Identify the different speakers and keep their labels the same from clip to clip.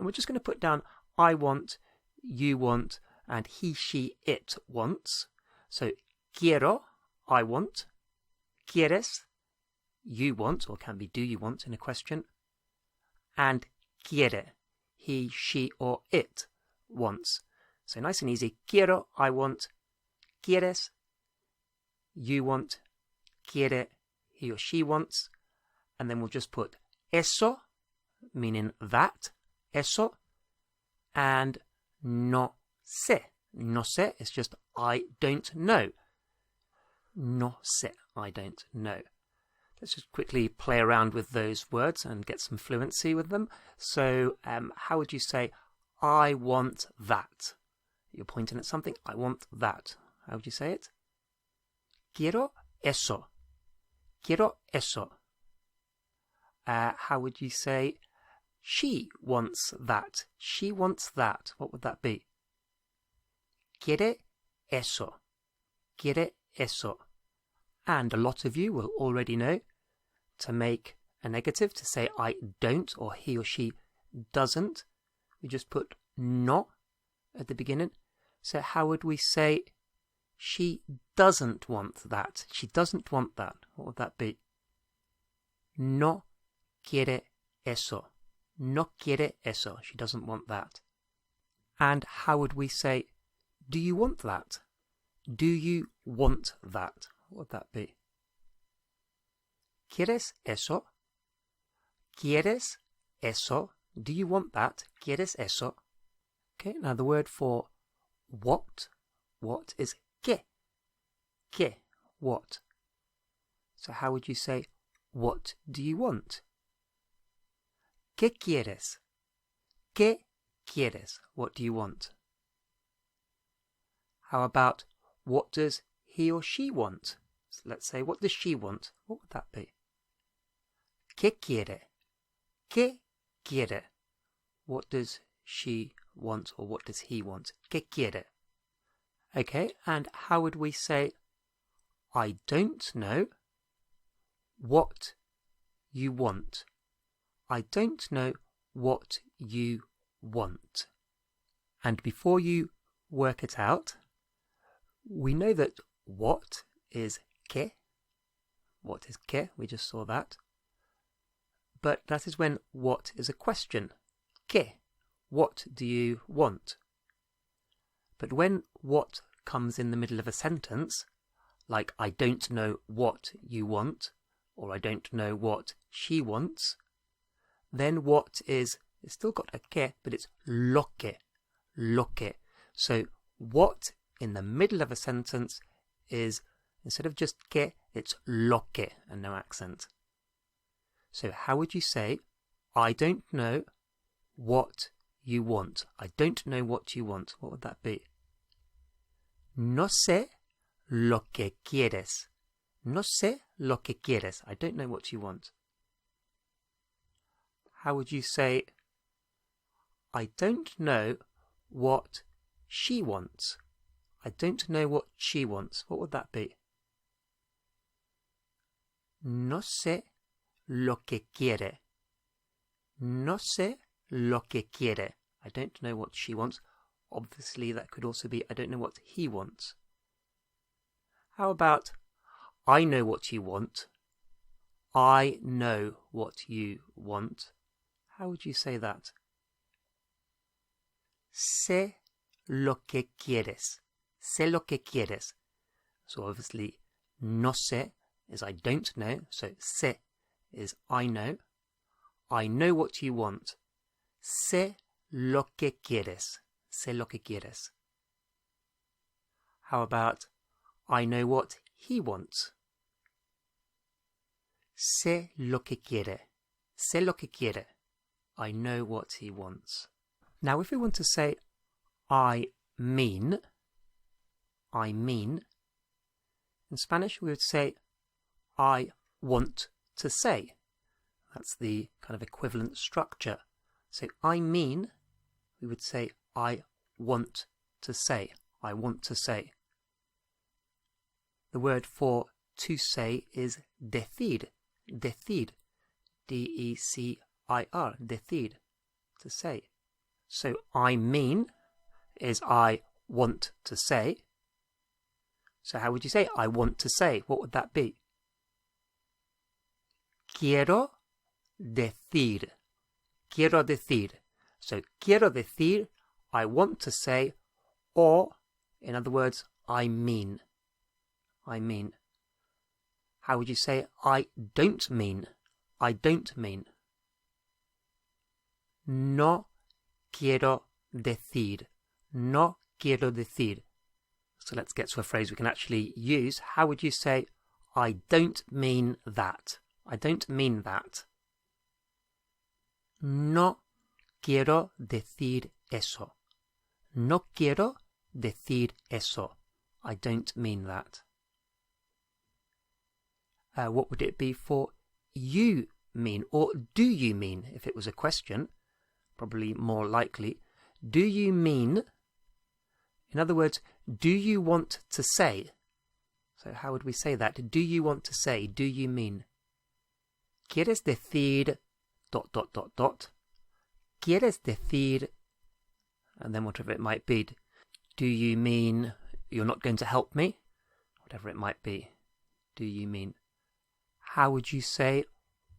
Speaker 1: we're just going to put down I want, you want, and he, she, it wants. So quiero, I want. Quieres, you want, or can be do you want in a question. And quiere, he, she, or it wants. So nice and easy. Quiero, I want. Quieres, you want. Quiere, he or she wants. And then we'll just put eso, meaning that, eso, and no sé. No sé is just I don't know. No sé, I don't know. Let's just quickly play around with those words and get some fluency with them. So how would you say, I want that? You're pointing at something, I want that. How would you say it? Quiero eso. Quiero eso. How would you say, she wants that? She wants that. What would that be? Quiere eso. Quiere eso. And a lot of you will already know to make a negative, to say I don't or he or she doesn't. We just put no at the beginning. So how would we say she doesn't want that? She doesn't want that. What would that be? No quiere eso. No quiere eso. She doesn't want that. And how would we say, do you want that? Do you want that? What would that be? ¿Quieres eso? ¿Quieres eso? Do you want that? ¿Quieres eso? Okay, now the word for what is ¿qué? ¿Qué? What? So how would you say, what do you want? ¿Qué quieres? ¿Qué quieres? What do you want? How about, what does he or she want? So let's say, what does she want? What would that be? ¿Qué quiere? ¿Qué quiere? What does she want, or what does he want? ¿Qué quiere? Okay, and how would we say, I don't know what you want? I don't know what you want. And before you work it out, we know that what is ¿qué? What is ¿qué? We just saw that. But that is when what is a question. ¿Qué? What do you want? But when what comes in the middle of a sentence, like I don't know what you want, or I don't know what she wants, then what is, it's still got a ¿qué, but it's lo que. Lo que. So what in the middle of a sentence is, instead of just ¿qué, it's lo que, and no accent. So how would you say, I don't know what you want? I don't know what you want. What would that be? No sé lo que quieres. No sé lo que quieres. I don't know what you want. How would you say, I don't know what she wants? I don't know what she wants. What would that be? No sé lo que quiere. No sé lo que quiere. I don't know what she wants. Obviously, that could also be, I don't know what he wants. How about, I know what you want. I know what you want. How would you say that? Sé lo que quieres. Sé lo que quieres. So obviously, no sé is I don't know. So sé is I know. I know what you want. Sé lo que quieres. Sé lo que quieres. How about, I know what he wants. Sé lo que quiere. Sé lo que quiere. I know what he wants. Now, if we want to say, I mean, in Spanish we would say, I want to say. That's the kind of equivalent structure. So, I mean, we would say, I want to say. I want to say. The word for to say is decir. Decir. D-E-C-I-R. Decir. To say. So I mean is I want to say. So how would you say I want to say? What would that be? Quiero decir. Quiero decir. So quiero decir, I want to say, or, in other words, I mean. I mean. How would you say I don't mean? I don't mean. No quiero decir. No quiero decir. So let's get to a phrase we can actually use. How would you say I don't mean that? I don't mean that. No quiero decir eso. No quiero decir eso. I don't mean that. What would it be for you mean, or do you mean, if it was a question? Probably more likely. Do you mean, in other words, do you want to say? So how would we say that? Do you want to say? Do you mean? ¿Quieres decir ... ¿Quieres decir? And then whatever it might be. Do you mean you're not going to help me? Whatever it might be. Do you mean? How would you say,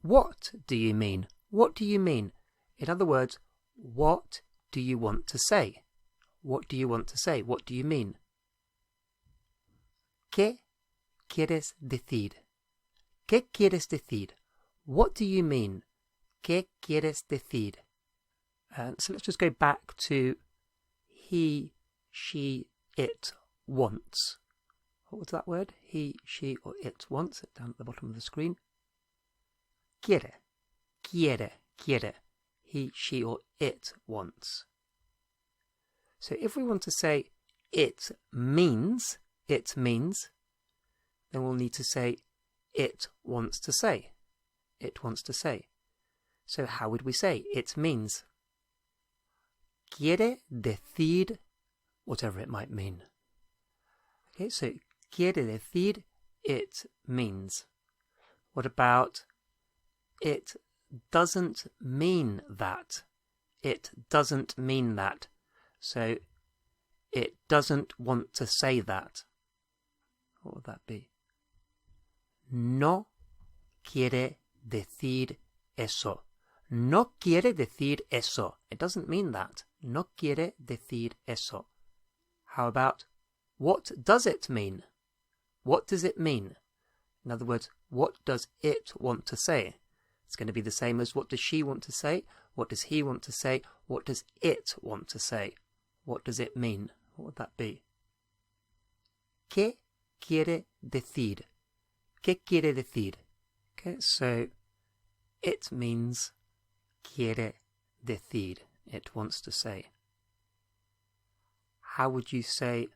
Speaker 1: what do you mean? What do you mean? In other words, what do you want to say? What do you want to say? What do you mean? ¿Qué quieres decir? ¿Qué quieres decir? What do you mean? ¿Qué quieres decir? So let's just go back to he, she, it wants. What was that word? He, she, or it wants. Down at the bottom of the screen. Quiere, quiere, quiere. He, she, or it wants. So if we want to say it means, then we'll need to say it wants to say. It wants to say. So how would we say it means? Quiere decir, whatever it might mean. Okay, so quiere decir, it means. What about it doesn't mean that? It doesn't mean that. So it doesn't want to say that. What would that be? No quiere decir eso. No quiere decir eso. It doesn't mean that. No quiere decir eso. How about, what does it mean? What does it mean? In other words, what does it want to say? It's going to be the same as what does she want to say? What does he want to say? What does it want to say? What does it mean? What would that be? ¿Qué quiere decir? ¿Qué quiere decir? Okay, so it means quiere decir. It wants to say. How would you say,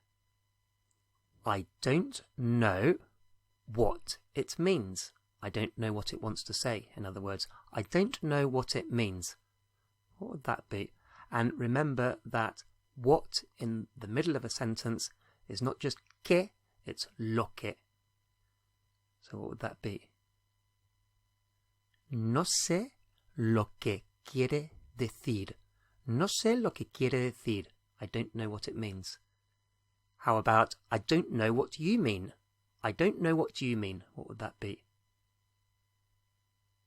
Speaker 1: I don't know what it means? I don't know what it wants to say. In other words, I don't know what it means. What would that be? And remember that what in the middle of a sentence is not just que, it's lo que. So what would that be? No sé lo que quiere decir. No sé lo que quiere decir. I don't know what it means. How about, I don't know what you mean? I don't know what you mean. What would that be?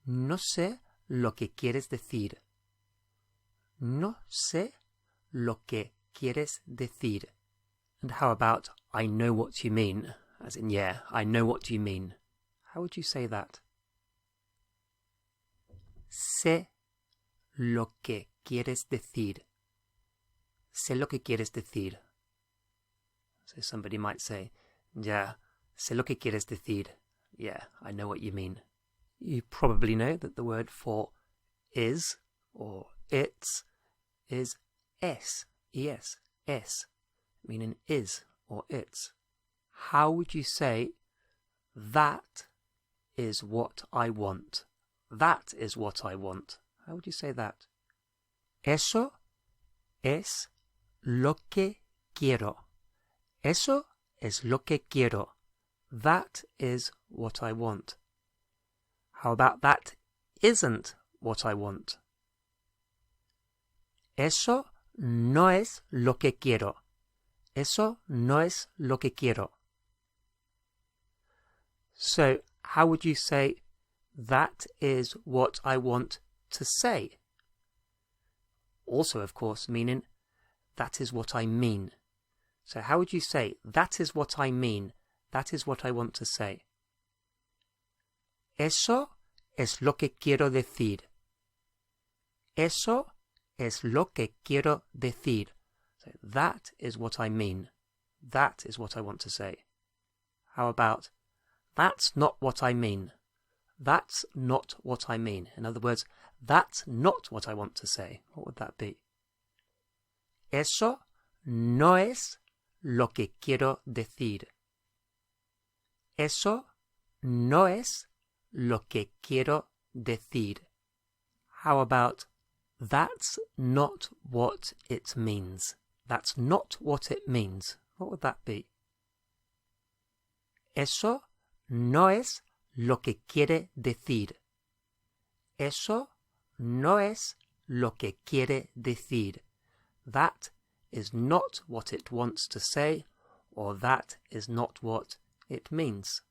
Speaker 1: No sé lo que quieres decir. No sé lo que quieres decir. And how about, I know what you mean? As in, yeah, I know what you mean. How would you say that? Sé lo que quieres decir. Sé lo que quieres decir. So somebody might say, yeah, sé lo que quieres decir. Yeah, I know what you mean. You probably know that the word for is or it's is es, es, es, meaning is or it's. How would you say, that is what I want? That is what I want. How would you say that? Eso es lo que quiero. Eso es lo que quiero. That is what I want. How about that isn't what I want? Eso no es lo que quiero. Eso no es lo que quiero. So, how would you say, that is what I want to say? Also, of course, meaning, that is what I mean. So how would you say, that is what I mean, that is what I want to say? Eso es lo que quiero decir. Eso es lo que quiero decir. So that is what I mean. That is what I want to say. How about, that's not what I mean. That's not what I mean. In other words, that's not what I want to say. What would that be? Eso no es lo que quiero decir. Eso no es lo que quiero decir. How about, that's not what it means. That's not what it means. What would that be? Eso no es lo que quiere decir. Eso no es lo que quiere decir. That is not what it wants to say, or that is not what it means.